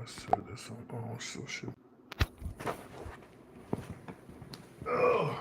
share this on all social. Oh.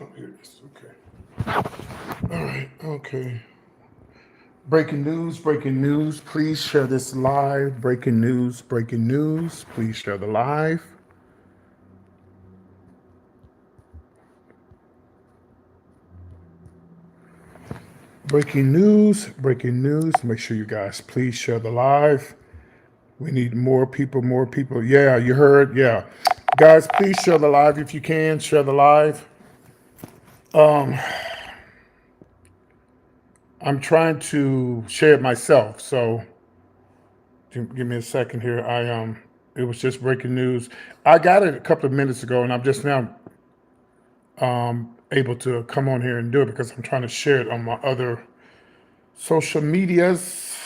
Oh, here it is. Okay. All right. Okay. Breaking news, breaking news. Please share this live. Breaking news, breaking news. Please share the live. Breaking news, breaking news. Make sure you guys please share the live. We need more people, more people. Yeah, you heard. Yeah. Guys, please share the live if you can. Share the live. I'm trying to share it myself, so give me a second here. It was just breaking news. I got it a couple of minutes ago, and I'm just now able to come on here and do it because I'm trying to share it on my other social medias.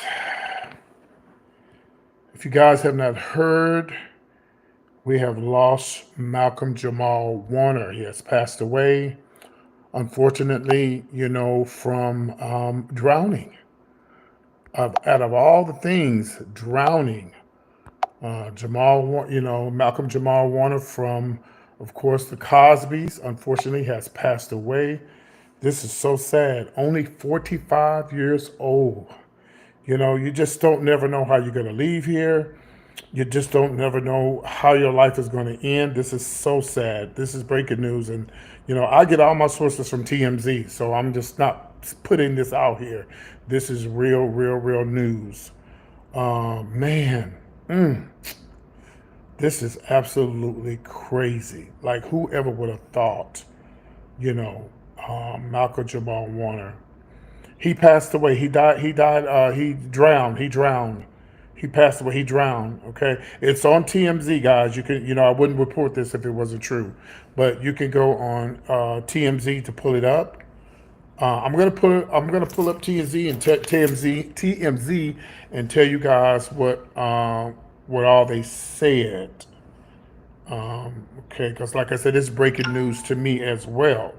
If you guys have not heard, we have lost Malcolm Jamal Warner. He has passed away, unfortunately, from drowning. Out of all the things, drowning. Malcolm Jamal Warner from, of course, the Cosbys, unfortunately, has passed away. This is so sad. Only 45 years old. You just don't never know how you're going to leave here. You just don't never know how your life is going to end. This is so sad. This is breaking news. And, I get all my sources from TMZ, so I'm just not putting this out here. This is real, real, real news. Man, this is absolutely crazy. Like, whoever would have thought, Malcolm Jamal Warner. He passed away. He died. He died. He drowned. He drowned. He passed away. He drowned. Okay. It's on TMZ, guys. You can, I wouldn't report this if it wasn't true, but you can go on TMZ to pull it up. I'm gonna pull up TMZ and TMZ and tell you guys what all they said. Okay, because like I said, it's breaking news to me as well.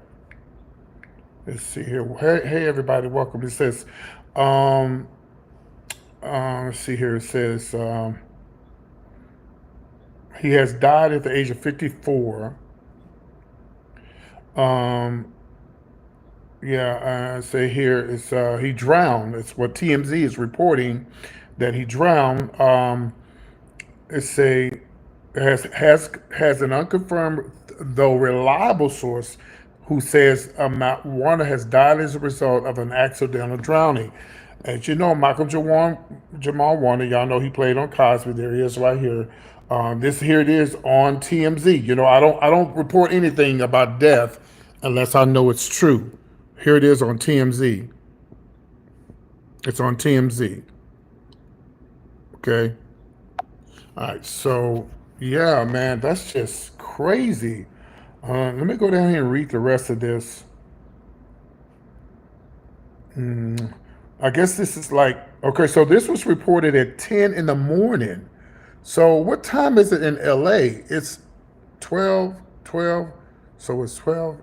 Let's see here. Hey everybody, welcome. It says, let's see here. It says he has died at the age of 54. Say here it's he drowned. It's what TMZ is reporting, that he drowned. It's a has an unconfirmed though reliable source who says Warner has died as a result of an accidental drowning. As you know, Jamal Warner, y'all know he played on Cosby. There he is right here. This here it is on TMZ. I don't report anything about death unless I know it's true. Here it is on TMZ. It's on TMZ. Okay. All right. So yeah, man, that's just crazy. Let me go down here and read the rest of this. I guess this is okay, so this was reported at 10 in the morning. So what time is it in LA? It's 12. So it's 12,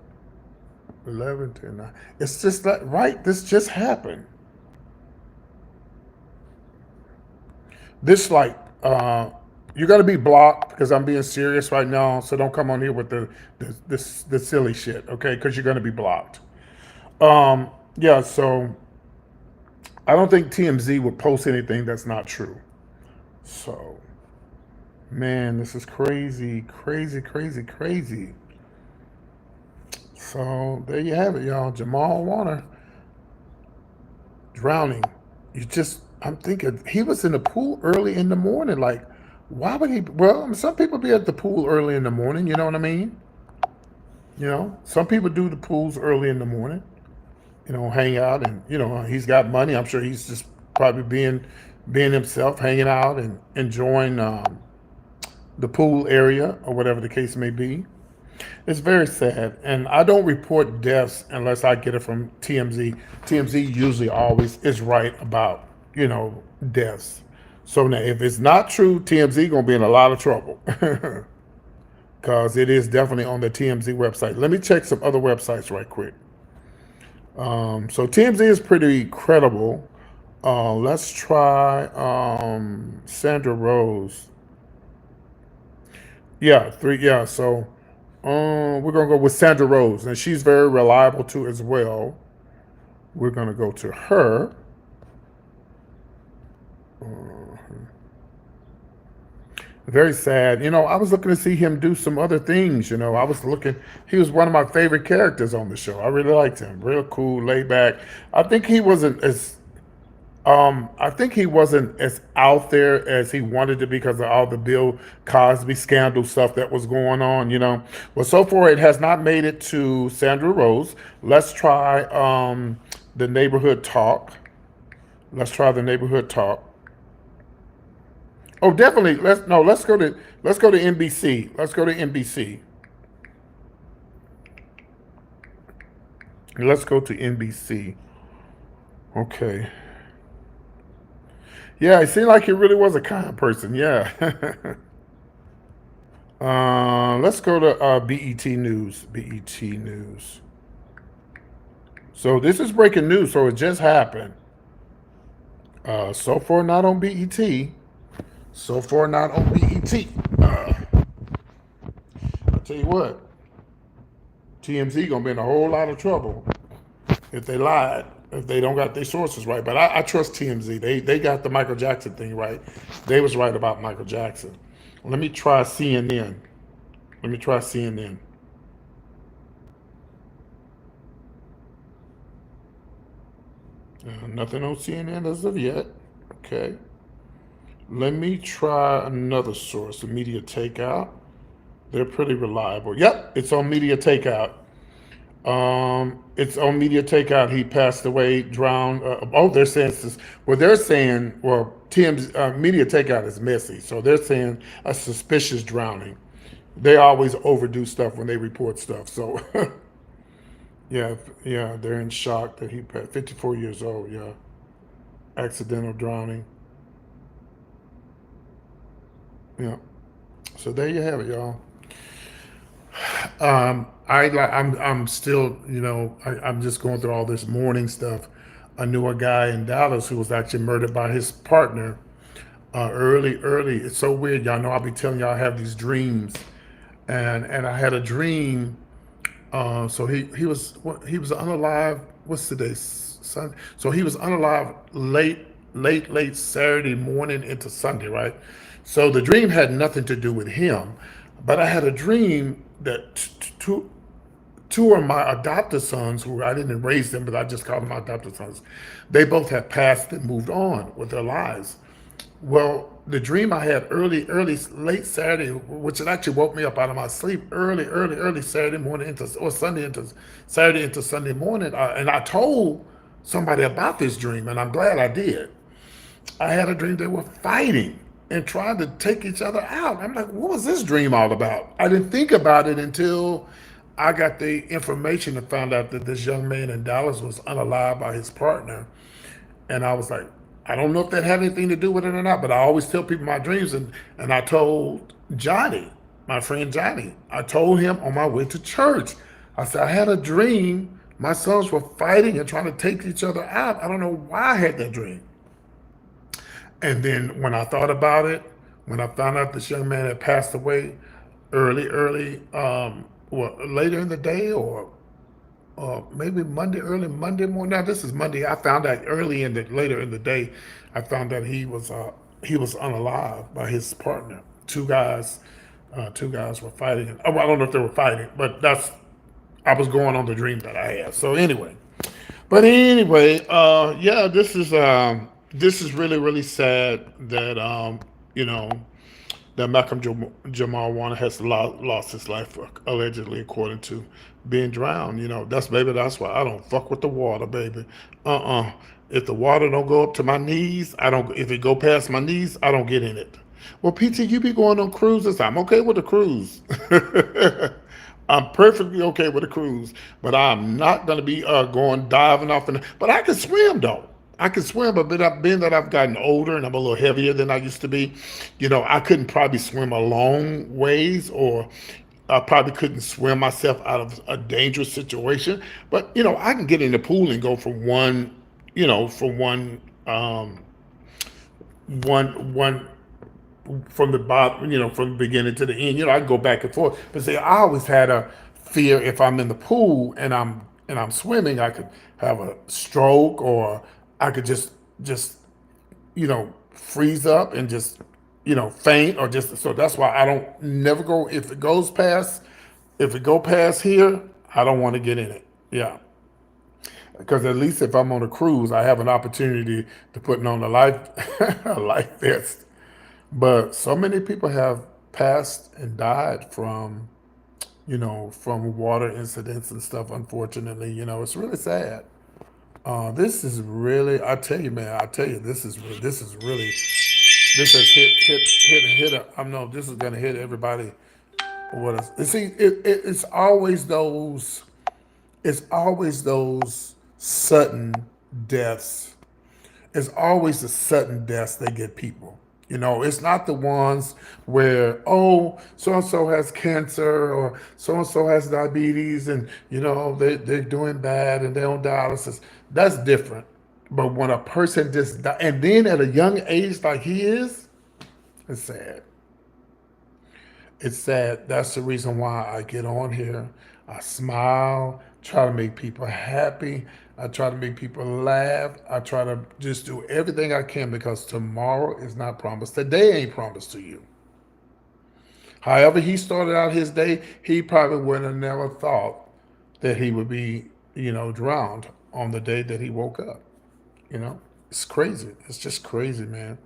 11, 10, 9. It's just right? This just happened. This you got to be blocked because I'm being serious right now. So don't come on here with the silly shit, okay? Because you're going to be blocked. Yeah. So I don't think TMZ would post anything that's not true. So, man, this is crazy, crazy, crazy, crazy. So there you have it, y'all. Jamal Warner drowning. I'm thinking he was in the pool early in the morning. Like, why would he? Well, some people be at the pool early in the morning. You know what I mean? Some people do the pools early in the morning, hang out, and he's got money. I'm sure he's just probably being himself, hanging out and enjoying the pool area or whatever the case may be. It's very sad, and I don't report deaths unless I get it from TMZ. TMZ usually always is right about deaths. So now, if it's not true, TMZ gonna be in a lot of trouble because it is definitely on the TMZ website. Let me check some other websites right quick. So TMZ is pretty credible. Let's try Sandra Rose. Yeah, three. Yeah, so we're gonna go with Sandra Rose, and she's very reliable too as well. We're gonna go to her. Very sad. I was looking to see him do some other things. I was looking. He was one of my favorite characters on the show. I really liked him. Real cool, laid back. I think he wasn't as I think he wasn't as out there as he wanted to because of all the Bill Cosby scandal stuff that was going on. Well, so far it has not made it to Sandra Rose. Let's try the neighborhood talk. Let's try the neighborhood talk. Oh, definitely. Let's go to NBC. Let's go to NBC. Let's go to NBC. Okay. Yeah, it seemed like he really was a kind person. Yeah. Let's go to BET News. BET News. So this is breaking news. So it just happened. So far not on BET. So far not on BET. I'll tell you what. TMZ gonna be in a whole lot of trouble if they lied, if they don't got their sources right. But I trust TMZ. They got the Michael Jackson thing right. They was right about Michael Jackson. Let me try CNN. Let me try CNN. Nothing on CNN as of yet. Okay. Let me try another source, the Media Takeout. They're pretty reliable. Yep, it's on Media Takeout. It's on Media Takeout. He passed away, drowned. They're saying this. Well, they're saying, TM's Media Takeout is messy, so they're saying a suspicious drowning. They always overdo stuff when they report stuff. So, yeah, they're in shock that he passed. 54 years old. Yeah, accidental drowning. Yeah. So there you have it, y'all. I'm still, I'm just going through all this mourning stuff. I knew a guy in Dallas who was actually murdered by his partner early. It's so weird, y'all know. I'll be telling y'all I have these dreams, and I had a dream. So he was unalive. What's today? Sunday. So he was unalive late Saturday morning into Sunday, right? So the dream had nothing to do with him, but I had a dream that two of my adopted sons, who I didn't raise them, but I just called them my adopted sons, they both had passed and moved on with their lives. Well, the dream I had late Saturday, which it actually woke me up out of my sleep early Saturday morning or Sunday into Saturday into Sunday morning, and I told somebody about this dream, and I'm glad I did. I had a dream they were fighting and trying to take each other out. I'm like, what was this dream all about? I didn't think about it until I got the information and found out that this young man in Dallas was unalived by his partner. And I was like, I don't know if that had anything to do with it or not, but I always tell people my dreams. And I told Johnny, my friend Johnny, I told him on my way to church. I said, I had a dream. My sons were fighting and trying to take each other out. I don't know why I had that dream. And then when I thought about it, when I found out this young man had passed away early, later in the day or maybe early Monday morning. Now this is Monday. I found out later in the day, I found out he was unalive by his partner. Two guys were fighting. Oh, I don't know if they were fighting, but I was going on the dream that I had. So anyway, yeah, this is really really sad that that Jamal Warner has lost his life allegedly, according to being drowned. That's why I don't fuck with the water, baby. If the water don't go up to my knees, I don't. If it go past my knees, I don't get in it. Well, PT, you be going on cruises. I'm okay with the cruise. I'm perfectly okay with a cruise, but I'm not going to be going diving off. But I can swim though. I can swim, but being that I've gotten older and I'm a little heavier than I used to be, I couldn't probably swim a long ways, or I probably couldn't swim myself out of a dangerous situation. But I can get in the pool and go from one from the bottom, from the beginning to the end. I can go back and forth. But see, I always had a fear if I'm in the pool and I'm swimming, I could have a stroke, or I could just freeze up and just faint, or just so that's why I don't never go if it go past here, I don't want to get in it. Yeah. Because at least if I'm on a cruise, I have an opportunity to put on a life a life vest. But so many people have passed and died from water incidents and stuff. Unfortunately, it's really sad. This is really, I tell you, man, I tell you, this has hit. I know this is gonna hit everybody. What is? You see, it's always those sudden deaths. It's always the sudden deaths that get people. It's not the ones where, oh, so and so has cancer, or so and so has diabetes, and they're doing bad and they're on dialysis. That's different. But when a person just die, and then at a young age like he is, it's sad. It's sad. That's the reason why I get on here. I smile, try to make people happy. I try to make people laugh. I try to just do everything I can, because tomorrow is not promised. Today ain't promised to you. However he started out his day, he probably would have never thought that he would be, drowned on the day that he woke up. It's crazy. It's just crazy, man.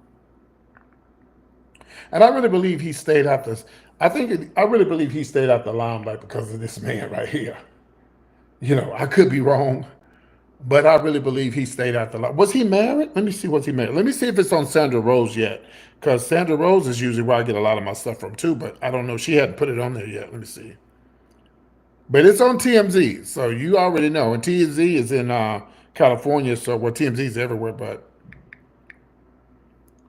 And I really believe he stayed out the. I really believe he stayed out the limelight because of this man right here. I could be wrong, but I really believe he stayed out the limelight. Was he married? Let me see. Was he married? Let me see if it's on Sandra Rose yet, because Sandra Rose is usually where I get a lot of my stuff from too. But I don't know. She hadn't put it on there yet. Let me see. But it's on TMZ, so you already know. And TMZ is in California, so TMZ is everywhere. But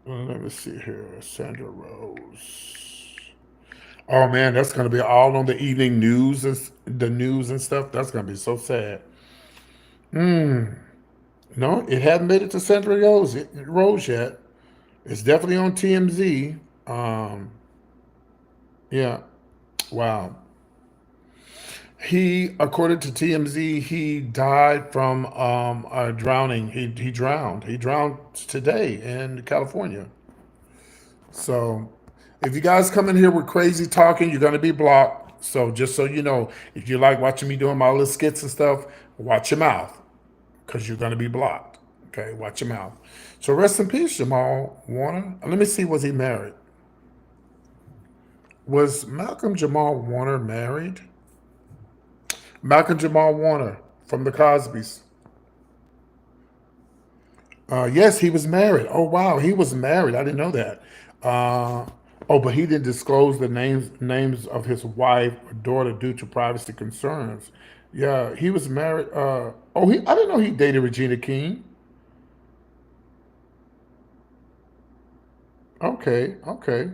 let me see here, Sandra Rose. Oh man, that's gonna be all on the evening news and the news and stuff. That's gonna be so sad. No, it hadn't made it to Sandra Rose yet. It's definitely on TMZ. Yeah. Wow. According to TMZ, he died from drowning. He drowned. He drowned today in California. So, if you guys come in here with crazy talking, you're gonna be blocked. So just so you know, if you like watching me doing my little skits and stuff, watch your mouth, because you're gonna be blocked. Okay, watch your mouth. So rest in peace, Jamal Warner. Let me see, was he married? Was Malcolm Jamal Warner married? Malcolm Jamal Warner from the Cosbys. Yes, he was married. Oh wow, he was married. I didn't know that. But he didn't disclose the names of his wife or daughter due to privacy concerns. Yeah, he was married. I didn't know he dated Regina King. Okay, okay.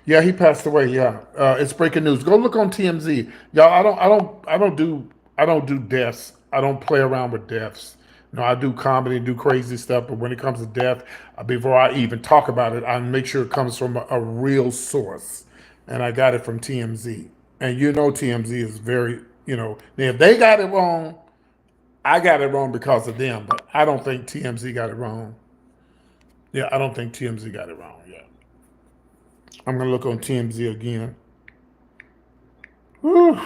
Yeah, he passed away. Yeah, it's breaking news. Go look on TMZ, y'all. I don't do deaths. I don't play around with deaths. No, I do comedy, do crazy stuff. But when it comes to death, before I even talk about it, I make sure it comes from a real source, and I got it from TMZ. And TMZ is very, if they got it wrong, I got it wrong because of them. But I don't think TMZ got it wrong. Yeah, I don't think TMZ got it wrong. Yeah. I'm gonna look on TMZ again. Whew.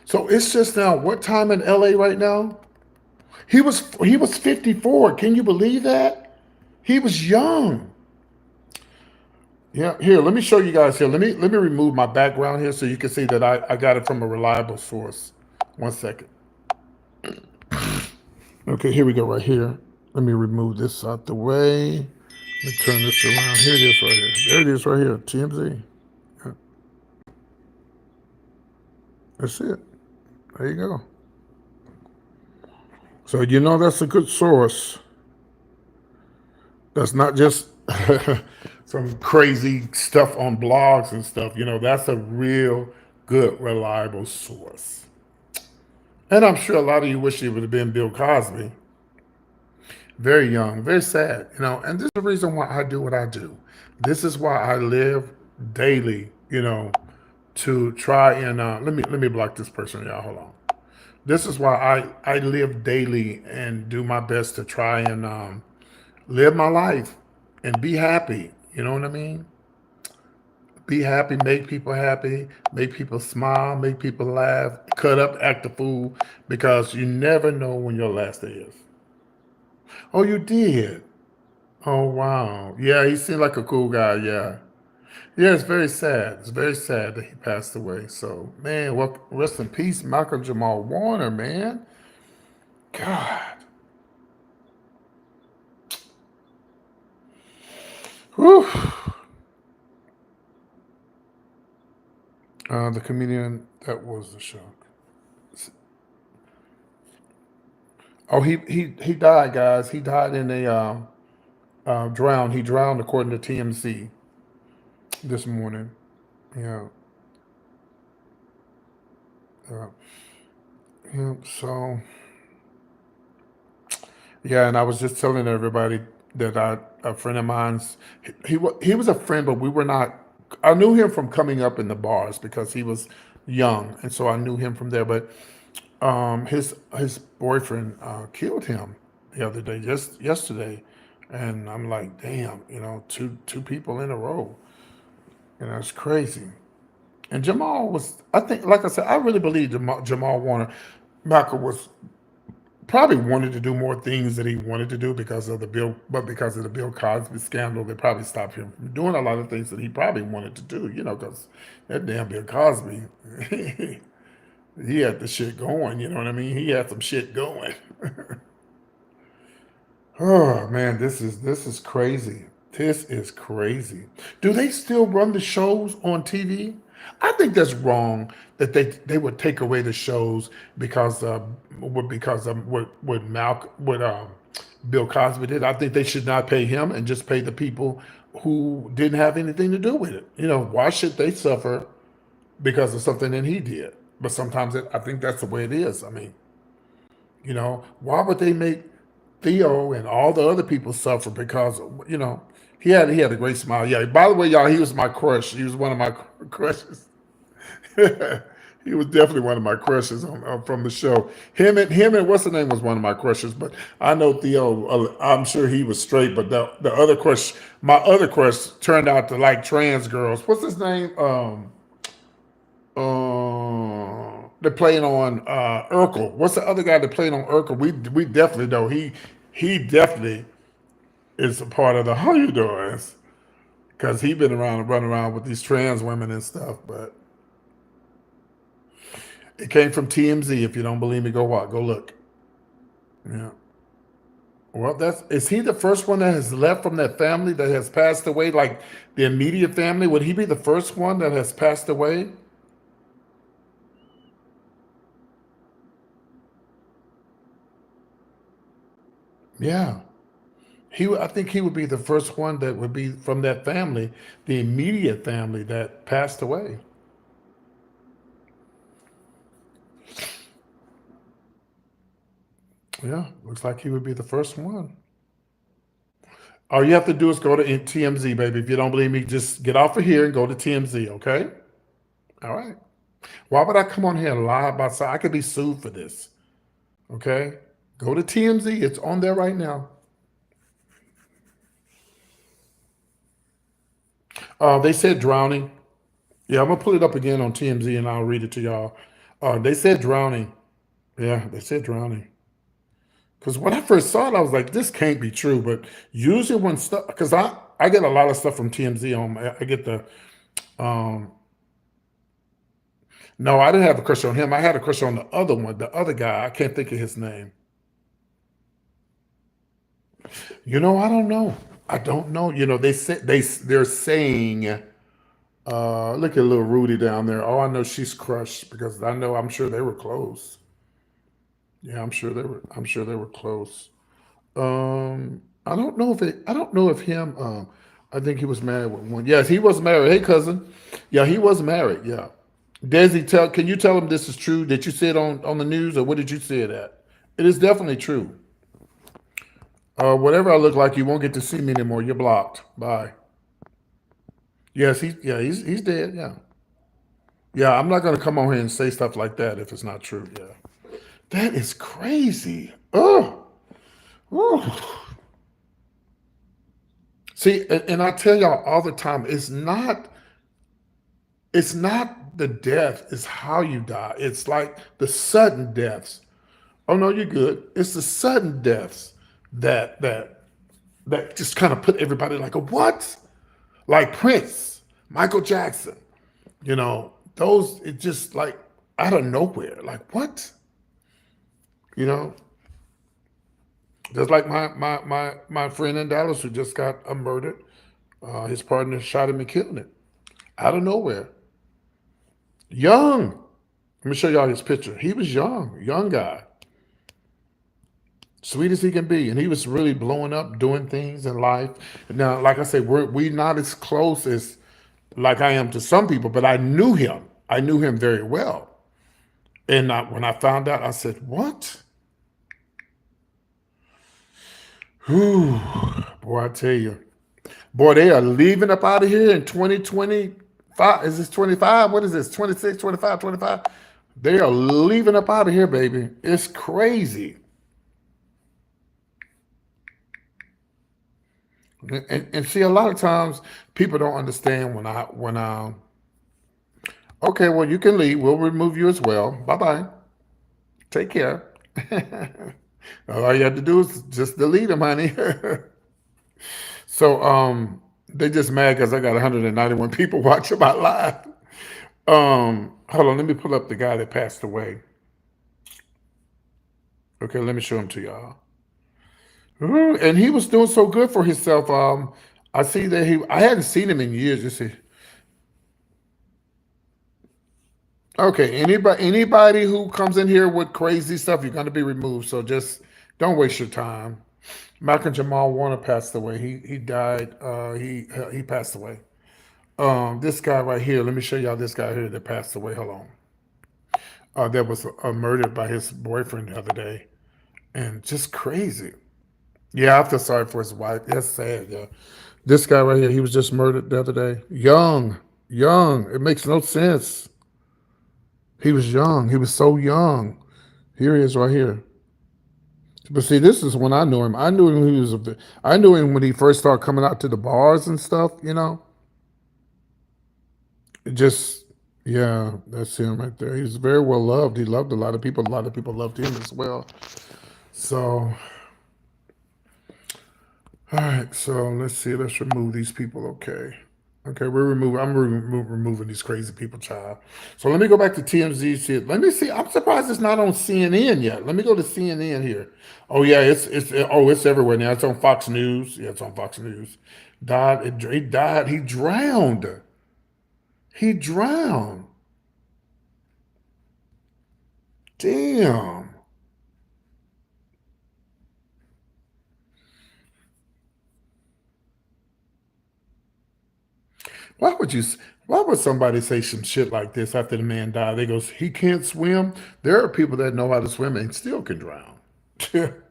So it's just now what time in LA right now? He was 54. Can you believe that? He was young. Yeah, here, let me show you guys here. Let me remove my background here so you can see that I got it from a reliable source. One second. Okay, here we go right here. Let me remove this out the way. Let me turn this around. Here it is right here. There it is right here. TMZ. Yeah, that's it. There you go. So you know that's a good source. That's not just some crazy stuff on blogs and stuff. You know, that's a real good, reliable source. And I'm sure a lot of you wish it would have been Bill Cosby. Very young, very sad, you know. And this is the reason why I do what I do. This is why I live daily, you know, to try and let me block this person, y'all. Hold on. This is why I live daily and do my best to try and live my life and be happy. You know what I mean? Be happy, make people smile, make people laugh, cut up, act a fool, because you never know when your last day is. Oh, you did? Oh, wow. Yeah, he seemed like a cool guy. Yeah. Yeah, it's very sad. It's very sad that he passed away. So, man, well, rest in peace, Malcolm Jamal Warner, man. God. Whew. The comedian that was the shock. Oh, he died, guys. He died in a drowned. He drowned according to TMZ this morning. Yeah, yeah, yeah. So yeah, and I was just telling everybody that a friend of mine's he was a friend, but we were not. I knew him from coming up in the bars because he was young, and so I knew him from there. But his boyfriend killed him the other day, just yesterday, and I'm like, damn, you know, two people in a row, you know, it's crazy. And Jamal was, I think, like I said, I really believe Jamal Warner, Michael was probably wanted to do more things that he wanted to do because of the Bill, but because of the Bill Cosby scandal, they probably stopped him from doing a lot of things that he probably wanted to do. You know, because that damn Bill Cosby, he had the shit going. You know what I mean? He had some shit going. Oh man, this is crazy. This is crazy. Do they still run the shows on TV? I think that's wrong that they would take away the shows because what Malcolm what Bill Cosby did. I think they should not pay him and just pay the people who didn't have anything to do with it. You know, why should they suffer because of something that he did? But sometimes I think that's the way it is. I mean, you know, why would they make Theo and all the other people suffer because you know he had a great smile. Yeah. By the way, y'all, he was my crush. He was one of my crushes. He was definitely one of my crushes from the show. Him and what's the name was one of my crushes. But I know Theo. I'm sure he was straight. But the other crush, my other crush, turned out to like trans girls. What's his name? They're playing on Urkel. What's the other guy that played on Urkel? We definitely know he definitely is a part of the how you doing because he been around and running around with these trans women and stuff. But it came from TMZ. If you don't believe me, go watch, go look. Yeah. Well, that's is he the first one that has left from that family that has passed away? Like the immediate family, would he be the first one that has passed away? Yeah. I think he would be the first one that would be from that family, the immediate family that passed away. Yeah, looks like he would be the first one. All you have to do is go to TMZ, baby. If you don't believe me, just get off of here and go to TMZ, okay? All right. Why would I come on here and lie about something? I could be sued for this, okay? Go to TMZ. It's on there right now. They said drowning. Yeah, I'm gonna pull it up again on TMZ and I'll read it to y'all. They said drowning. Yeah, they said drowning. Because when I first saw it, I was like, this can't be true. But usually when stuff, because I get a lot of stuff from TMZ on. I get the um. No, I didn't have a crush on him. I had a crush on the other one, the other guy. I can't think of his name. I don't know. I don't know. They say they're saying. Look at little Rudy down there. Oh, I know she's crushed because I'm sure they were close. Yeah, I'm sure they were. I'm sure they were close. I don't know if I don't know if him. I think he was married with one. Yes, he was married. Hey, cousin. Yeah, he was married. Yeah. Desi, can you tell him this is true? Did you see it on the news, or what did you see it at? It is definitely true. Whatever I look like, you won't get to see me anymore. You're blocked. Bye. Yes, he's dead. Yeah. Yeah, I'm not gonna come on here and say stuff like that if it's not true. Yeah. That is crazy. Oh. Oh. See, and I tell y'all all the time, it's not the death, it's how you die. It's like the sudden deaths. Oh no, you're good. It's the sudden deaths that that that just kind of put everybody like a what? Like Prince, Michael Jackson, those it just like out of nowhere. Like what? You know, just like my friend in Dallas who just got murdered. His partner shot him and killed him out of nowhere. Young. Let me show y'all his picture. He was young guy, sweet as he can be, and he was really blowing up, doing things in life. Now, like I said, we not as close as like I am to some people, but I knew him. I knew him very well, and when I found out, I said, "What? Whew, boy, I tell you, boy, they are leaving up out of here in 2025. Is this 25? What is this? 26, 25, 25? They are leaving up out of here, baby. It's crazy. And see, a lot of times people don't understand when I okay, well, you can leave. We'll remove you as well. Bye bye. Take care. All you have to do is just delete them, honey. So they just mad because I got 191 people watching my live. Hold on, let me pull up the guy that passed away. Okay, let me show him to y'all. Ooh, and he was doing so good for himself. I see that I hadn't seen him in years. You see, okay, anybody who comes in here with crazy stuff, you're gonna be removed. So just don't waste your time. Malcolm Jamal Warner passed away. He died. He passed away. This guy right here. Let me show y'all this guy here that passed away. Hold on. That was murdered by his boyfriend the other day, and just crazy. Yeah, I feel sorry for his wife. That's sad. Yeah, this guy right here. He was just murdered the other day. Young, young. It makes no sense. He was young. He was so young. Here he is right here. But see, this is when I knew him. I knew him. I knew him when he first started coming out to the bars and stuff. It just yeah, that's him right there. He's very well loved. He loved a lot of people. A lot of people loved him as well. So, all right. So let's see. Let's remove these people. Okay. Okay, removing these crazy people, child. So let me go back to TMZ. Let me see. I'm surprised it's not on CNN yet. Let me go to CNN here. Oh yeah, it's everywhere now. It's on Fox News. Yeah, it's on Fox News. He died. He drowned. He drowned. Damn. Why would you? Why would somebody say some shit like this after the man died? They goes, he can't swim. There are people that know how to swim and still can drown. They're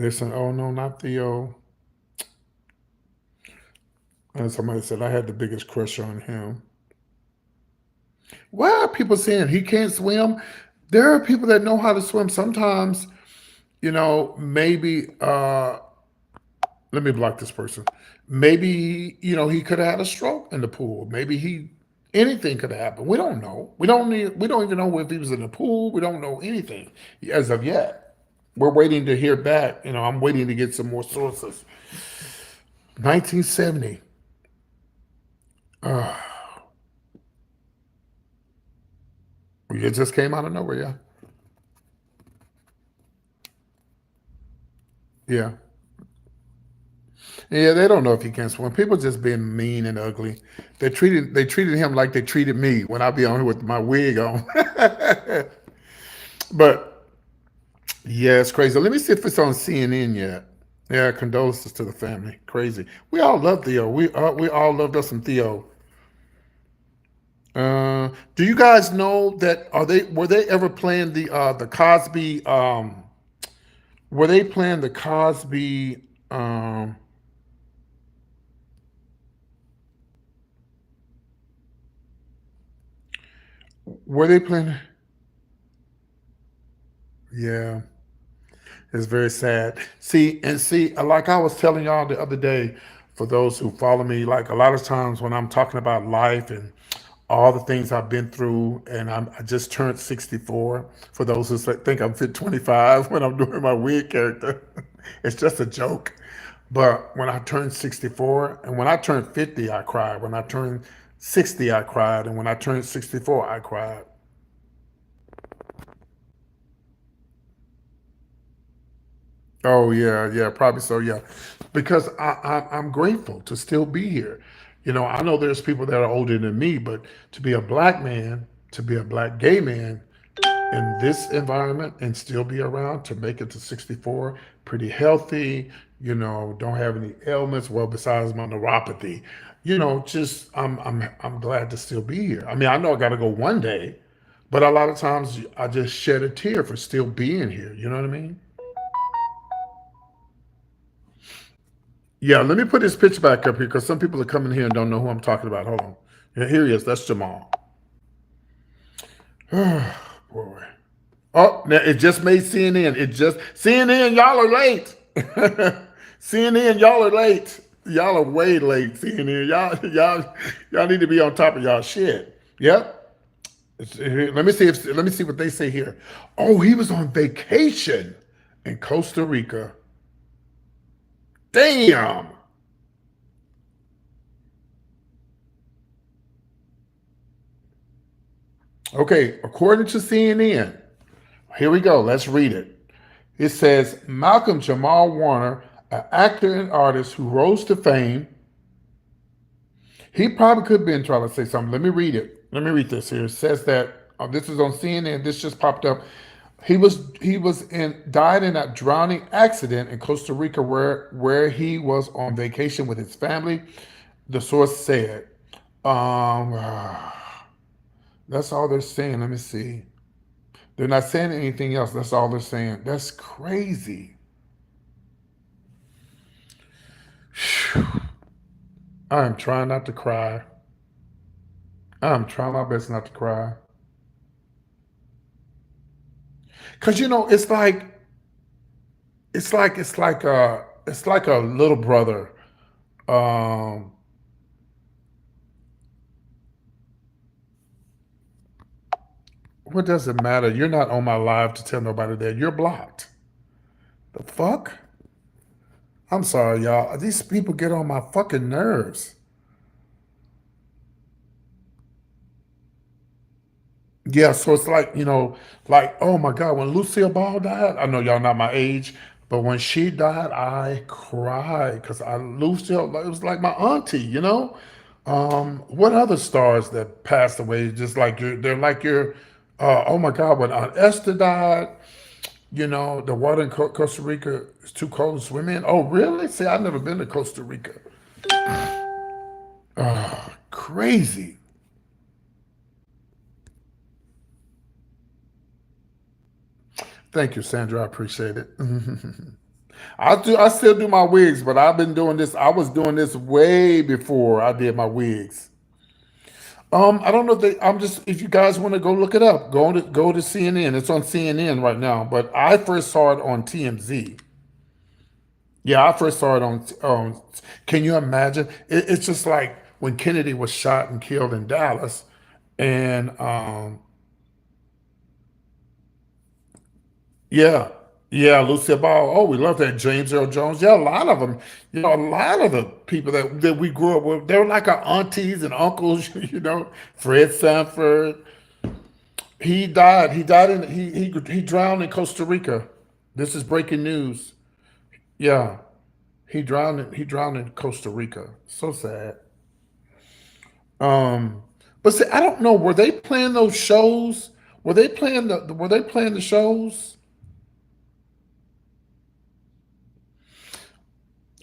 saying, oh no, not Theo. And somebody said I had the biggest crush on him. Why are people saying he can't swim? There are people that know how to swim. Sometimes, maybe let me block this person. Maybe, he could have had a stroke in the pool. Maybe anything could have happened. We don't know. We don't even know if he was in the pool. We don't know anything as of yet. We're waiting to hear back. I'm waiting to get some more sources. 1970. It just came out of nowhere. Yeah. Yeah. Yeah, they don't know if he can swim. People just being mean and ugly. They treated him like they treated me when I be on here with my wig on. But yeah, it's crazy. Let me see if it's on CNN yet. Yeah, condolences to the family. Crazy. We all love Theo. We all loved us some Theo. Do you guys know that are they were they ever playing the Cosby were they playing the Cosby were they playing yeah. It's very sad. Like I was telling y'all the other day, for those who follow me, like a lot of times when I'm talking about life and all the things I've been through, and I just turned 64. For those who think I'm fit 25 when I'm doing my weird character, it's just a joke. But when I turned 64, and when I turned 50, I cried. When I turned 60, I cried. And when I turned 64, I cried. Oh yeah, yeah, probably so. Yeah, because I'm grateful to still be here. I know there's people that are older than me, but to be a black man, to be a black gay man in this environment and still be around to make it to 64, pretty healthy. Don't have any ailments. Well, besides my neuropathy, just I'm glad to still be here. I mean, I know I got to go one day, but a lot of times I just shed a tear for still being here. You know what I mean? Yeah, let me put his pitch back up here because some people are coming here and don't know who I'm talking about. Hold on. Yeah, here he is. That's Jamal. Boy. Oh, now it just made CNN. It just CNN, y'all are late. CNN, y'all are late. Y'all are way late. CNN, y'all need to be on top of y'all shit. Yep. Let me see what they say here. Oh, he was on vacation in Costa Rica. Damn. Okay, according to CNN, here we go. Let's read it. It says Malcolm Jamal Warner, an actor and artist who rose to fame. He probably could have been trying to say something. Let me read it. Let me read this here. It says that this is on CNN. This just popped up. He died in a drowning accident in Costa Rica where he was on vacation with his family. The source said. Um, that's all they're saying. Let me see. They're not saying anything else. That's all they're saying. That's crazy. I am trying not to cry. I'm trying my best not to cry. Cause it's like a little brother. Um, what does it matter? You're not on my live to tell nobody that. You're blocked. The fuck? I'm sorry, y'all. These people get on my fucking nerves. Yeah, so it's like, oh my God, when Lucille Ball died, I know y'all not my age, but when she died, I cried because Lucille, it was like my auntie. What other stars that passed away, just like they're like oh my God, when Aunt Esther died, the water in Costa Rica is too cold to swim in. Oh, really? See, I've never been to Costa Rica. Crazy. Thank you, Sandra. I appreciate it. I still do my wigs, but I've been doing this. I was doing this way before I did my wigs. I don't know if I'm just if you guys want to go look it up, go to CNN. It's on CNN right now, but I first saw it on TMZ. Yeah, I first saw it on. Can you imagine? It's just like when Kennedy was shot and killed in Dallas, and yeah, Yeah, Lucille Ball. Oh, we love that. James Earl Jones. Yeah, a lot of them. A lot of the people that we grew up with, they were like our aunties and uncles. Fred Sanford. He died. He died in he drowned in Costa Rica. This is breaking news. Yeah, he drowned in Costa Rica. So sad. Um, but see, I don't know. Were they playing those shows? Were they playing the shows?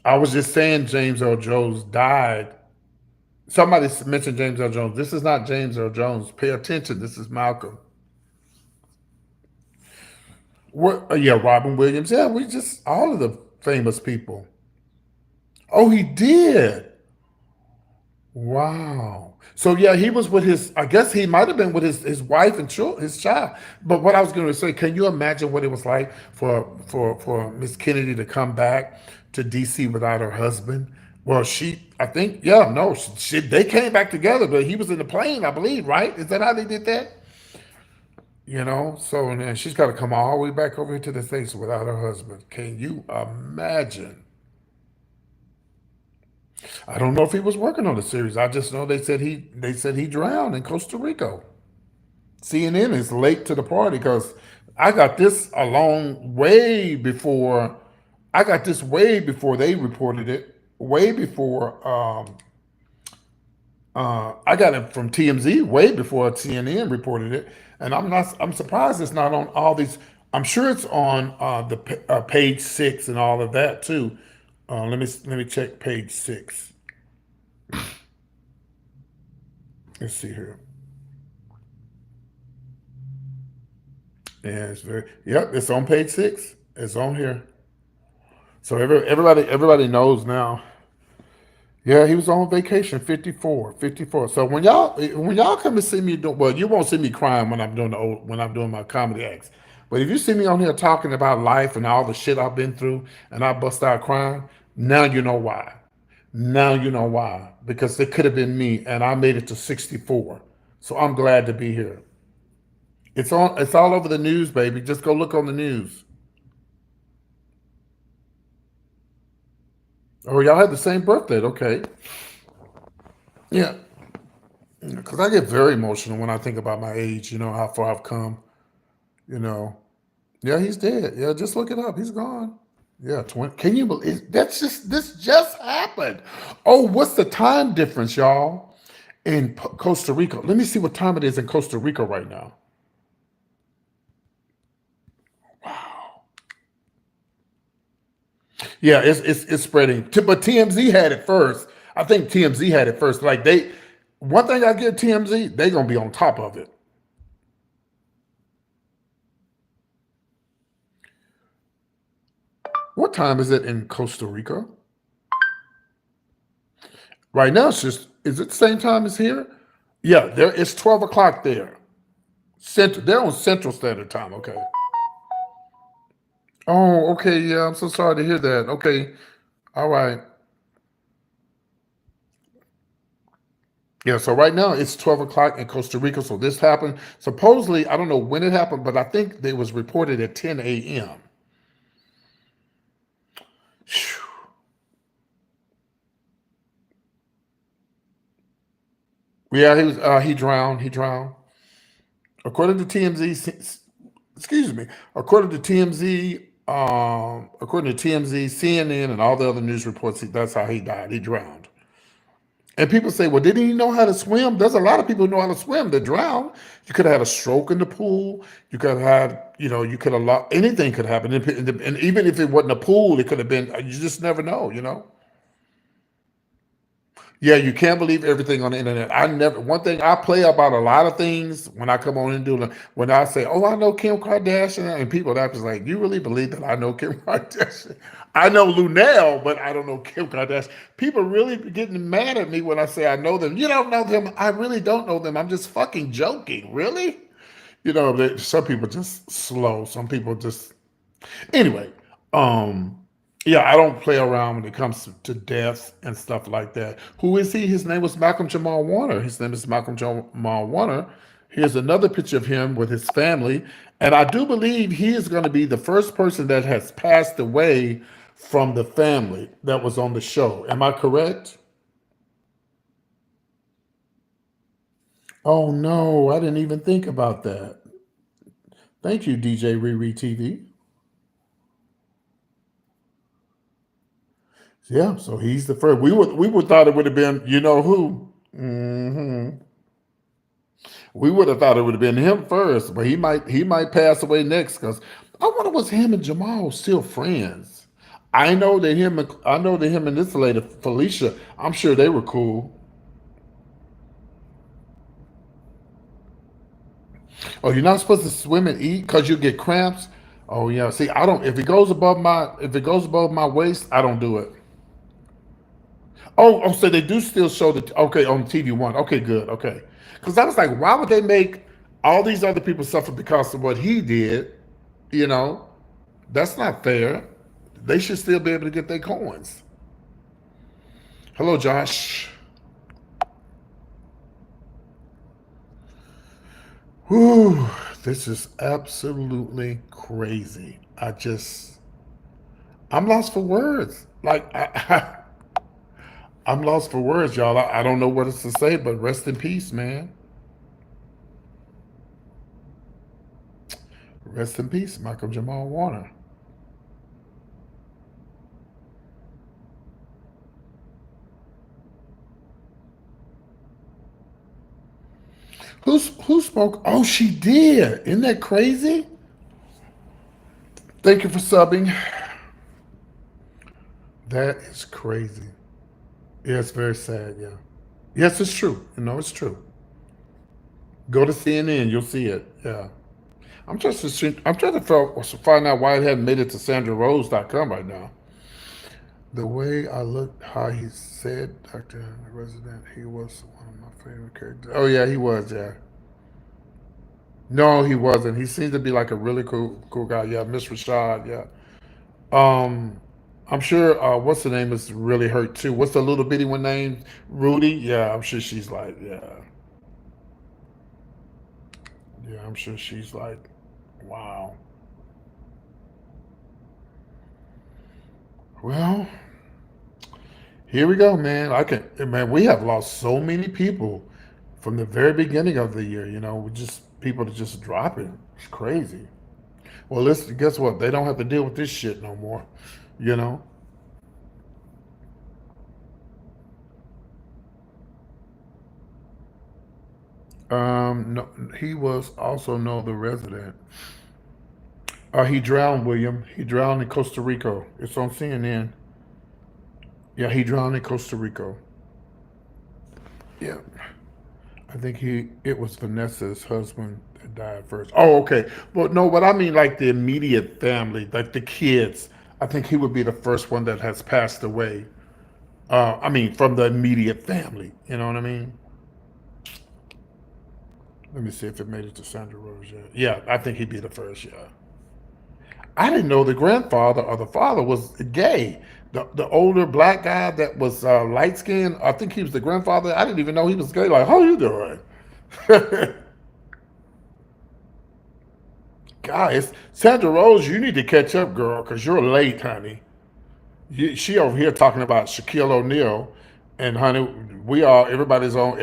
I was just saying James Earl Jones died. Somebody mentioned James Earl Jones. This is not James Earl Jones. Pay attention. This is Malcolm. Yeah, Robin Williams. Yeah, we just all of the famous people. Oh, he did. Wow. So yeah, he was with his. I guess he might have been with his wife and his child. But what I was going to say, can you imagine what it was like for Miss Kennedy to come back to D.C. without her husband? Well, I think, yeah, no, they came back together, but he was in the plane, I believe, right? Is that how they did that? So and then she's got to come all the way back over here to the States without her husband. Can you imagine? I don't know if he was working on the series. I just know they said he drowned in Costa Rica. CNN is late to the party because I got this I got this way before they reported it. Way before I got it from TMZ way before CNN reported it, and I'm surprised it's not on all these. I'm sure it's on the page 6 and all of that too. Let me check page 6. Let's see here. Yeah, it's very. Yep, it's on page 6. It's on here. So everybody knows now. Yeah, he was on vacation, 54, 54. So when y'all come to see me do, well, you won't see me crying when I'm doing my comedy acts. But if you see me on here talking about life and all the shit I've been through and I bust out crying, now you know why. Now you know why. Because it could have been me and I made it to 64. So I'm glad to be here. It's all over the news, baby. Just go look on the news. Oh, y'all had the same birthday. Okay. Yeah. Because I get very emotional when I think about my age, how far I've come, you know. Yeah, he's dead. Yeah, just look it up. He's gone. Yeah, 20. Can you believe this just happened? Oh, what's the time difference, y'all, in Costa Rica? Let me see what time it is in Costa Rica right now. Yeah, it's spreading. But TMZ had it first. I think TMZ had it first. Like one thing I give TMZ, they gonna be on top of it. What time is it in Costa Rica? Right now, is it the same time as here? Yeah, it's 12 o'clock there. They're on Central Standard Time. Okay. Oh, okay. Yeah, I'm so sorry to hear that. Okay. All right. Yeah, so right now it's 12 o'clock in Costa Rica. So this happened. Supposedly, I don't know when it happened, but I think it was reported at 10 a.m. Yeah, he drowned. He drowned. According to TMZ, excuse me, according to TMZ, CNN, and all the other news reports, that's how he died. He drowned. And people say, well, didn't he know how to swim? There's a lot of people who know how to swim that drown. You could have had a stroke in the pool. You could have had, you could have lost, anything could happen. And even if it wasn't a pool, it could have been, you just never know. Yeah, you can't believe everything on the internet. One thing I play about a lot of things when I come on and when I say, oh, I know Kim Kardashian, and people that was like, you really believe that I know Kim Kardashian? I know Lunel, but I don't know Kim Kardashian. People really be getting mad at me when I say I know them. You don't know them. I really don't know them. I'm just fucking joking. Really? Some people just slow. Some people just anyway, um, yeah, I don't play around when it comes to death and stuff like that. Who is he? His name was Malcolm Jamal Warner. His name is Malcolm Jamal Warner. Here's another picture of him with his family. And I do believe he is going to be the first person that has passed away from the family that was on the show. Am I correct? Oh no, I didn't even think about that. Thank you, DJ Riri TV. Yeah, so he's the first. We would thought it would have been you know who. We would have thought it would have been him first, but he might pass away next. Because I wonder was him and Jamal still friends? I know that him and this lady Felicia. I'm sure they were cool. Oh, you're not supposed to swim and eat because you get cramps. Oh yeah. See, I don't. If it goes above my waist, I don't do it. Oh, so they do still show the okay on TV1. Okay, good. Okay, because I was like, why would they make all these other people suffer because of what he did? You know, that's not fair. They should still be able to get their coins. Hello, Josh. Whew, this is absolutely crazy. I'm lost for words. Like, I'm lost for words, y'all. I don't know what else to say, but rest in peace, man. Rest in peace, Michael Jamal Warner. Who spoke? Oh, she did. Isn't that crazy? Thank you for subbing. That is crazy. Yeah, it's very sad. Yeah. Yes, it's true. It's true. Go to CNN, you'll see it. Yeah. I'm trying to find out why it hadn't made it to sandrarose.com right now. The way I looked, how he said, Doctor Resident, he was one of my favorite characters. Oh yeah, he was. Yeah. No, he wasn't. He seemed to be like a really cool guy. Yeah, Miss Rashad. Yeah. Um, I'm sure. What's the name is really hurt too. What's the little bitty one named Rudy? Yeah, I'm sure she's like, yeah, yeah. I'm sure she's like, wow. Well, here we go, man. Man. We have lost so many people from the very beginning of the year. Just people to just dropping. It's crazy. Well, listen. Guess what? They don't have to deal with this shit no more. You know. No, he was also known the resident. He drowned, William. He drowned in Costa Rica. It's on CNN. Yeah, he drowned in Costa Rica. Yeah. I think it was Vanessa's husband that died first. Oh, okay. Well, no, what I mean, like the immediate family, like the kids. I think he would be the first one that has passed away. I mean, from the immediate family. You know what I mean? Let me see if it made it to Sandra Rose yet. Yeah, I think he'd be the first. Yeah. I didn't know the grandfather or the father was gay. The older black guy that was light skinned, I think he was the grandfather. I didn't even know he was gay. Like, how you doing? Guys, Sandra Rose, you need to catch up, girl, because you're late, honey. She over here talking about Shaquille O'Neal, and honey, everybody's on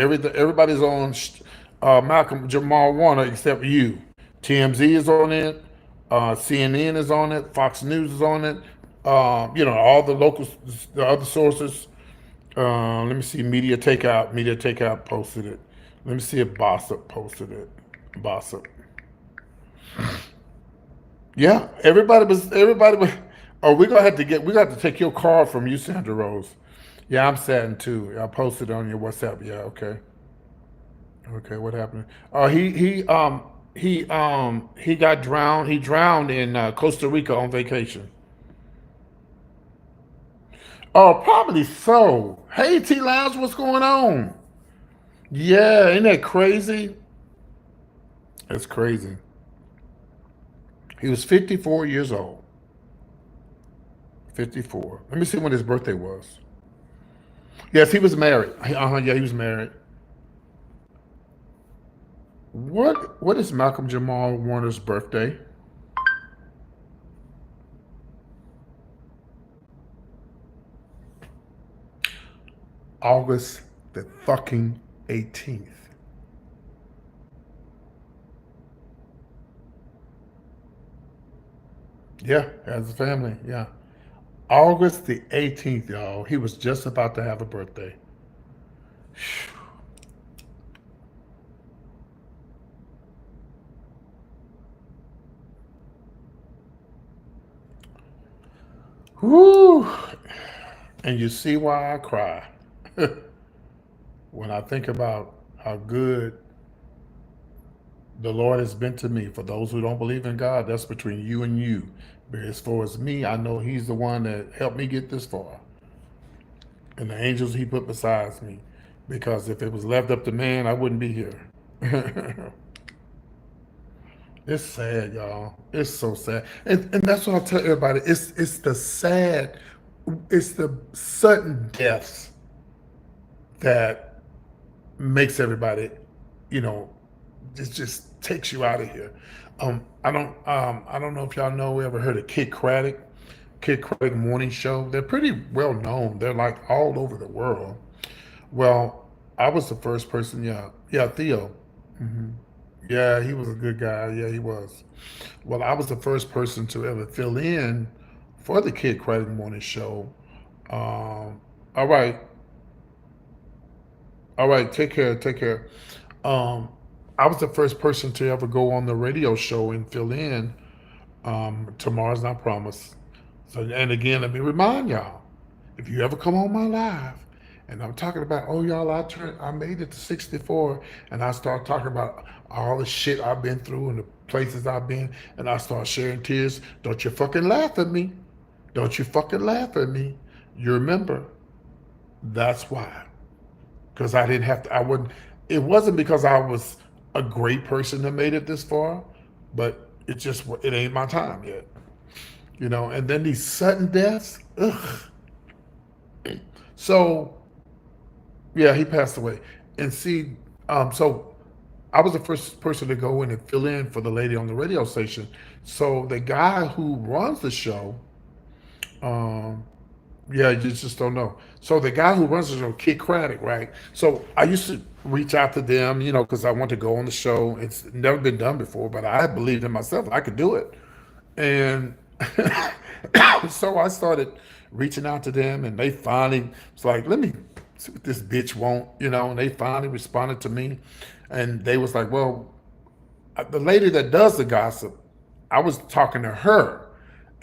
Malcolm Jamal Warner except you. TMZ is on it, CNN is on it, Fox News is on it. All the other sources. Let me see. Media Takeout posted it. Let me see if Bossip posted it. Bossip. Yeah, everybody was. Oh, we got to take your card from you, Sandra Rose. Yeah, I'm saddened too. I posted it on your WhatsApp. Yeah, okay. Okay, what happened? He got drowned. He drowned in Costa Rica on vacation. Oh, probably so. Hey, T Lounge, what's going on? Yeah, ain't that crazy? That's crazy. He was 54 years old. 54. Let me see when his birthday was. Yes, he was married. Yeah, he was married. What is Malcolm Jamal Warner's birthday? August the fucking 18th. Yeah, as a family. Yeah. August the 18th, y'all. He was just about to have a birthday. Whoo! And you see why I cry when I think about how good the Lord has been to me. For those who don't believe in God, that's between you and you. But as far as me, I know He's the one that helped me get this far. And the angels He put beside me. Because if it was left up to man, I wouldn't be here. It's sad, y'all. It's so sad. And that's what I tell everybody. It's the sad, it's the sudden deaths that makes everybody, you know, just takes you out of here. I don't know if y'all know, ever heard of Kid Craddock morning show. They're pretty well known. They're like all over the world. Well, I was the first person. Yeah, yeah, Theo. Hmm. Yeah, he was a good guy. Yeah, he was. Well, I was the first person to ever fill in for the Kid Craddock morning show. All right, all right. Take care. Take care. Um, I was the first person to ever go on the radio show and fill in. Tomorrow's not promised. So, and again, let me remind y'all: if you ever come on my live, and I'm talking about, oh y'all, I made it to 64, and I start talking about all the shit I've been through and the places I've been, and I start sharing tears. Don't you fucking laugh at me. Don't you fucking laugh at me. You remember, that's why. Because I didn't have to, I wouldn't, it wasn't because I was a great person that made it this far, but it ain't my time yet. And then these sudden deaths, ugh. So, yeah, he passed away. And see, so I was the first person to go in and fill in for the lady on the radio station. So the guy who runs the show, um, yeah, you just don't know. So the guy who runs the show, Kid Craddock, right? So I used to reach out to them, because I want to go on the show. It's never been done before, but I believed in myself. I could do it. And so I started reaching out to them, and they finally was like, let me see what this bitch want. And they finally responded to me. And they was like, well, the lady that does the gossip, I was talking to her,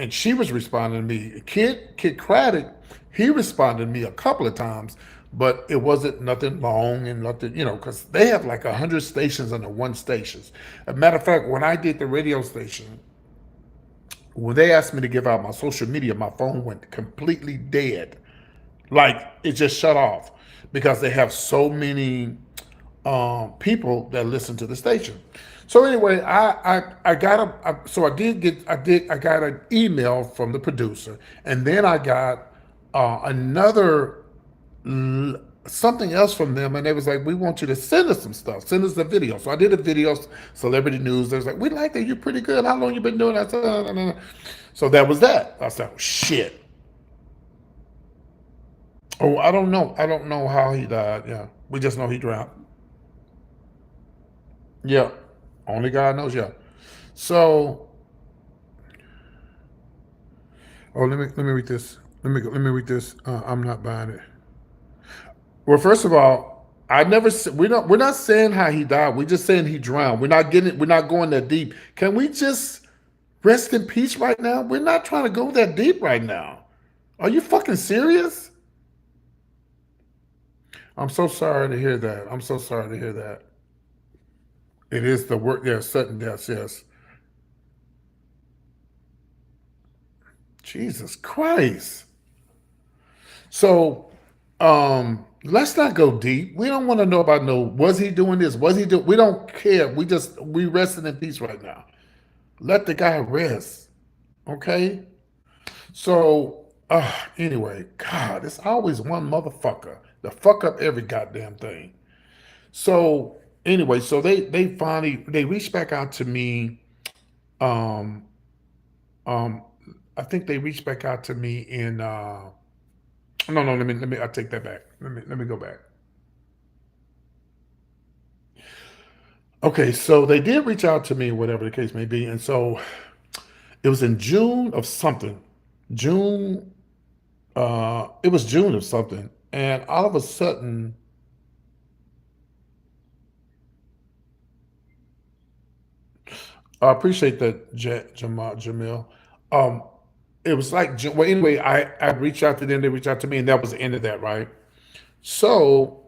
and she was responding to me. Kid Craddock, he responded to me a couple of times, but it wasn't nothing long and nothing, because they have like 100 stations under one station. As a matter of fact, when I did the radio station, when they asked me to give out my social media, my phone went completely dead. Like it just shut off because they have so many people that listen to the station. So anyway, I got so I got an email from the producer, and then I got another something else from them, and they was like, we want you to send us some stuff, send us the video. So I did a video, celebrity news. They was like, we like that, you're pretty good, how long you been doing that? So that was that. I said, oh, shit. Oh, I don't know how he died. Yeah, we just know he drowned. Yeah, only God knows. Yeah. So, oh, let me read this. Let me read this. I'm not buying it. Well, first of all, I never we're not saying how he died. We're just saying he drowned. We're not going that deep. Can we just rest in peace right now? We're not trying to go that deep right now. Are you fucking serious? I'm so sorry to hear that. I'm so sorry to hear that. It is the word. Yeah, sudden deaths. Yes. Jesus Christ. So, let's not go deep. We don't want to know about was he doing this? Was he doing? We don't care. We resting in peace right now. Let the guy rest. Okay. So, anyway, God, it's always one motherfucker to fuck up every goddamn thing. So Anyway, so they finally they reached back out to me. Um, um, I think they reached back out to me in. No, no. Let me. I take that back. Let me go back. Okay, so they did reach out to me, whatever the case may be, and so it was in June of something. June. It was June of something, and all of a sudden, I appreciate that, Jamal, Jamil. Um, it was like, well, anyway, I reached out to them, they reached out to me, and that was the end of that, right? So,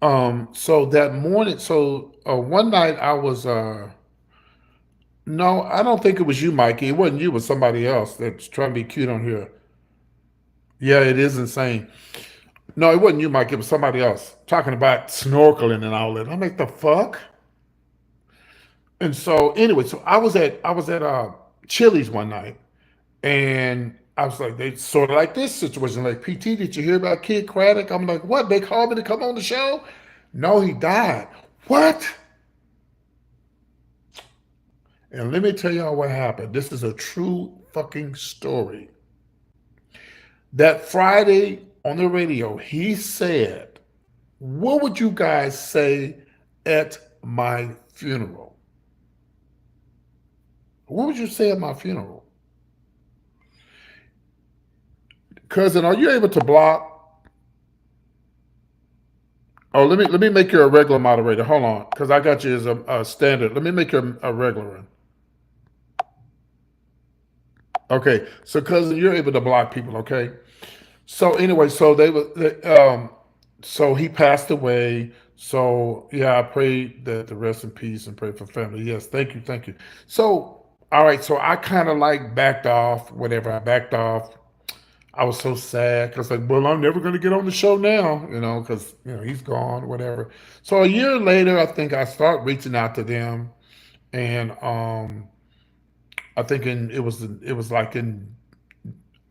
so that morning, so one night I was, no, I don't think it was you, Mikey. It wasn't you, it was somebody else that's trying to be cute on here. Yeah, it is insane. No, it wasn't you, Mike. It was somebody else talking about snorkeling and all that. I'm like, the fuck? And so anyway, so I was at Chili's one night, and I was like, they sort of like this situation, like, PT, did you hear about Kid Craddock? I'm like, what? They called me to come on the show? No, he died. What? And let me tell y'all what happened. This is a true fucking story. That Friday on the radio, he said, what would you guys say at my funeral? What would you say at my funeral? Cousin, are you able to block? Oh, let me make you a regular moderator. Hold on, because I got you as a standard. Let me make you a regular one. Okay, so cousin, you're able to block people. Okay. So anyway, so so he passed away. So yeah, I pray that the rest in peace and pray for family. Yes, thank you, thank you. So all right, so I kind of like backed off. Whatever, I backed off. I was so sad because like, well, I'm never going to get on the show now, because he's gone, whatever. So a year later, I think I start reaching out to them, and I think it was like in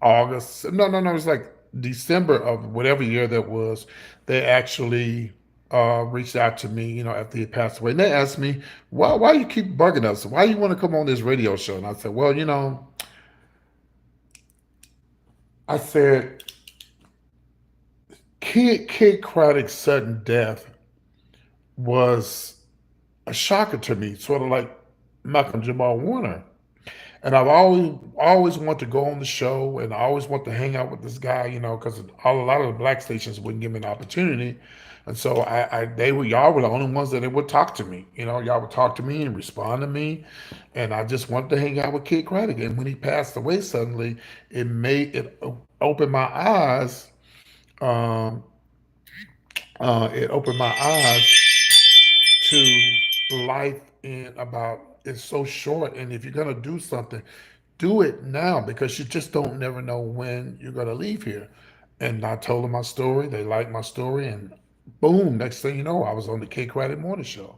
August. No, no, no, it was like December of whatever year that was. They actually reached out to me, after he passed away, and they asked me, why you keep bugging us? Why you want to come on this radio show? And I said, well, I said Kid Craddock's sudden death was a shocker to me, sort of like Malcolm Jamal Warner. And I've always wanted to go on the show, and I always want to hang out with this guy, because a lot of the black stations wouldn't give me an opportunity. And so y'all were the only ones that would talk to me. Y'all would talk to me and respond to me, and I just wanted to hang out with Kid Craddock. And when he passed away suddenly, it opened my eyes. Um, it opened my eyes to life in about it's so short, and if you're gonna do something, do it now because you just don't never know when you're gonna leave here. And I told them my story. They liked my story, and boom! Next thing you know, I was on the K Credit Morning Show.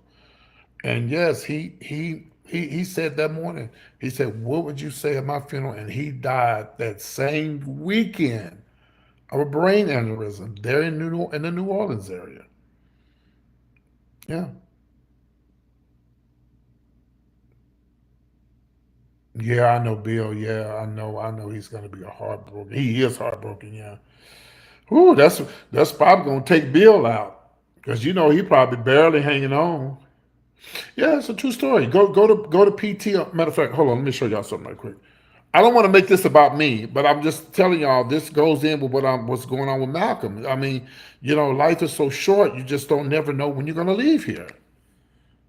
And yes, he said that morning. He said, "What would you say at my funeral?" And he died that same weekend of a brain aneurysm there in the New Orleans area. Yeah. Yeah, I know Bill. Yeah, I know he's gonna be a heartbroken. He is heartbroken. Yeah. Ooh, that's probably gonna take Bill out because he probably barely hanging on. Yeah, it's a true story. Go to PT. Matter of fact, hold on. Let me show y'all something right quick. I don't want to make this about me, but I'm just telling y'all this goes in with what's going on with Malcolm. I mean, life is so short. You just don't never know when you're gonna leave here.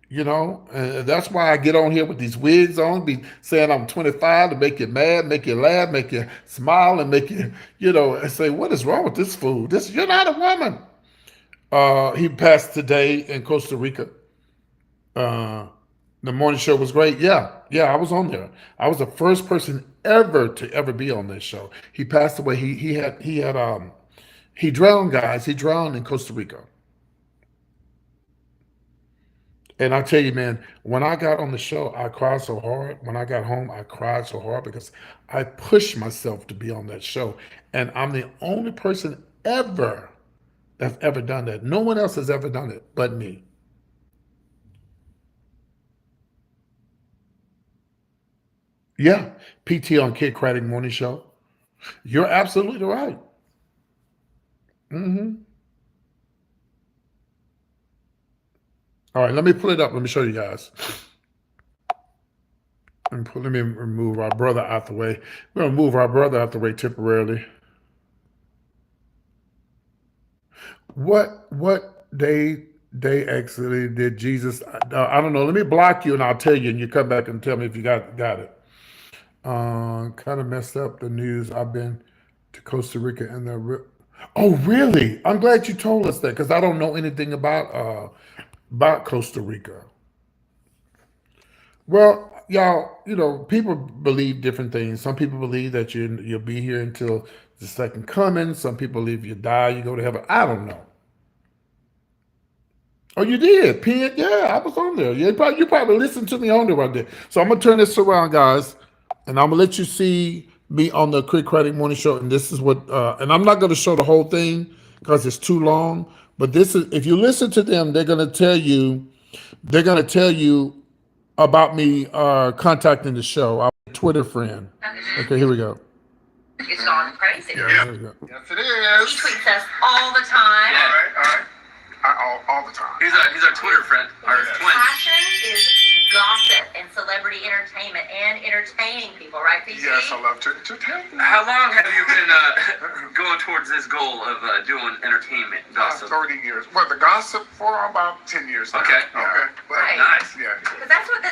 That's why I get on here with these wigs on, be saying I'm 25 to make you mad, make you laugh, make you smile, and make you, and say, what is wrong with this fool? You're not a woman. He passed today in Costa Rica. Uh, the morning show was great. Yeah, yeah, I was on there. I was the first person ever to ever be on this show. He passed away. He drowned, guys. He drowned in Costa Rica. And I tell you, man, when I got on the show, I cried so hard. When I got home, I cried so hard because I pushed myself to be on that show. And I'm the only person ever that's ever done that. No one else has ever done it but me. Yeah, PT on Kid Craddock Morning Show. You're absolutely right. Hmm. All right, let me pull it up. Let me show you guys. Let me remove our brother out the way. We're gonna move our brother out the way temporarily. What they actually did Jesus? I don't know. Let me block you and I'll tell you, and you come back and tell me if you got it. Kind of messed up the news. I've been to Costa Rica and oh, really? I'm glad you told us that because I don't know anything about Costa Rica. Well, y'all, people believe different things. Some people believe that you'll be here until the second coming. Some people believe you die, you go to heaven. I don't know. Oh, you did? Pen? Yeah, I was on there. You probably listened to me on there right there. So I'm gonna turn this around, guys, and I'm gonna let you see me on the Quick Credit Morning Show. And this is what, and I'm not gonna show the whole thing because it's too long. But this is, if you listen to them, they're gonna tell you about me contacting the show. Our Twitter friend. Okay, here we go. It's gone crazy. Yeah, here we go. Yes, it is. He tweets us all the time. All right. All the time. He's our Twitter friend. Our His twin. passion is gossip and celebrity entertainment and entertaining people, right, PC? Yes, I love to entertain. How long have you been going towards this goal of doing entertainment gossip? 30 years. Well, the gossip for about 10 years now. Okay. Okay. But, Right. Nice. yeah. Because that's what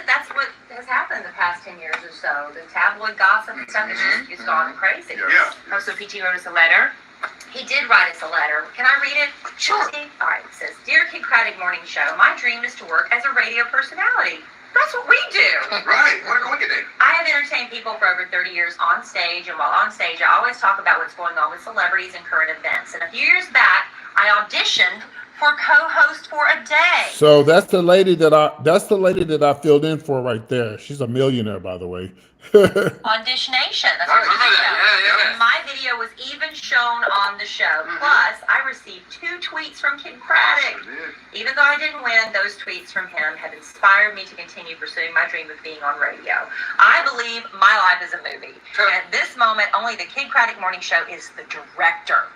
has happened in the past 10 years or so. The tabloid gossip and stuff is just it's gone crazy. Yeah. Oh, so PT wrote us a letter. He did write us a letter. Can I read it? Sure. All right. It says, "Dear Kid Craddock Morning Show, my dream is to work as a radio personality. That's what we do. Right. Look at that. I have entertained people for over 30 years on stage, and while on stage, I always talk about what's going on with celebrities and current events. And a few years back, I auditioned for co-host for a day. So that's the lady that I filled in for right there. She's a millionaire, by the way. Auditionation. That's what remember we that. do. Yeah. And my video was even shown on the show. Plus, I received 2 tweets from Kid Craddock. Even though I didn't win, those tweets from him have inspired me to continue pursuing my dream of being on radio. I believe my life is a movie. And at this moment, only the Kid Craddock Morning Show is the director.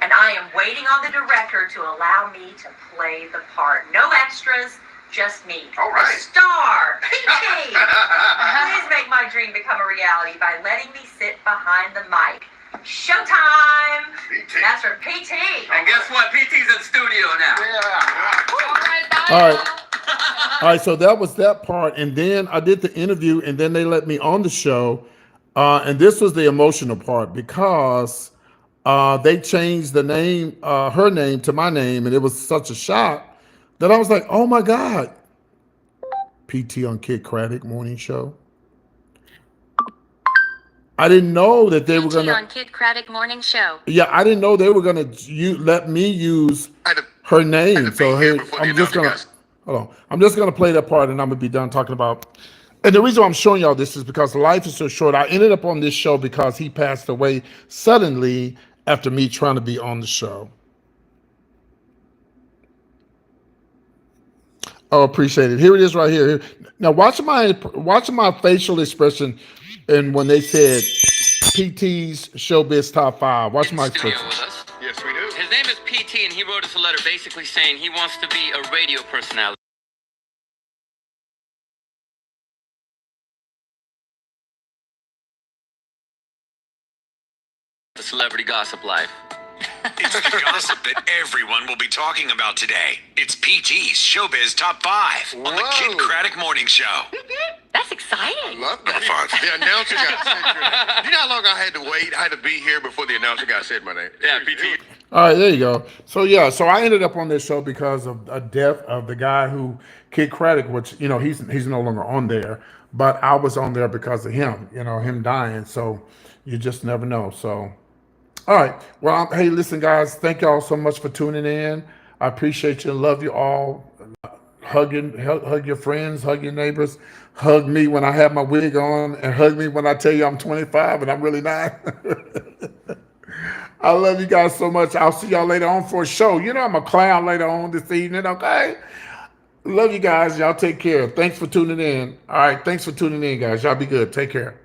And I am waiting on the director to allow me to play the part. No extras, just me. All right. The star, PT. Please make my dream become a reality by letting me sit behind the mic. Showtime! PT. That's for PT. And guess what? PT's in studio now. Yeah. All right. All right, so that was that part, and then I did the interview, and then they let me on the show, and this was the emotional part because they changed the name, her name to my name, and it was such a shock that I was like, "Oh my God!" PT on Kid Craddock Morning Show. I didn't know that they were gonna. on Kid Craddock Morning Show. Yeah, I didn't know they were gonna let me use her name. So here, I'm just gonna hold on. I'm just gonna play that part, and I'm gonna be done talking about. And the reason why I'm showing y'all this is because life is so short. I ended up on this show because he passed away suddenly after me trying to be on the show. Oh, appreciate it. Here it is right here. Now watch my facial expression, and when they said PT's Showbiz Top 5. Watch my Studio expression. with us. Yes, we do. His name is PT, and he wrote us a letter basically saying he wants to be a radio personality. The celebrity gossip life. It's the gossip that everyone will be talking about today. It's PT's Showbiz Top 5 on the Kid Whoa. Craddock Morning Show. That's exciting. Love that. The announcer got said. You know how long I had to wait? I had to be here before the announcer got said my name. Yeah, PT. All right, there you go. So yeah, so I ended up on this show because of a death of the guy who Kid Craddock, which he's no longer on there, but I was on there because of him. Him dying. So you just never know. So. All right. Well, hey, listen, guys. Thank y'all so much for tuning in. I appreciate you and love you all. Hug your friends, hug your neighbors. Hug me when I have my wig on, and hug me when I tell you I'm 25 and I'm really not. I love you guys so much. I'll see y'all later on for a show. You know I'm a clown later on this evening, okay? Love you guys. Y'all take care. Thanks for tuning in. All right, thanks for tuning in, guys. Y'all be good. Take care.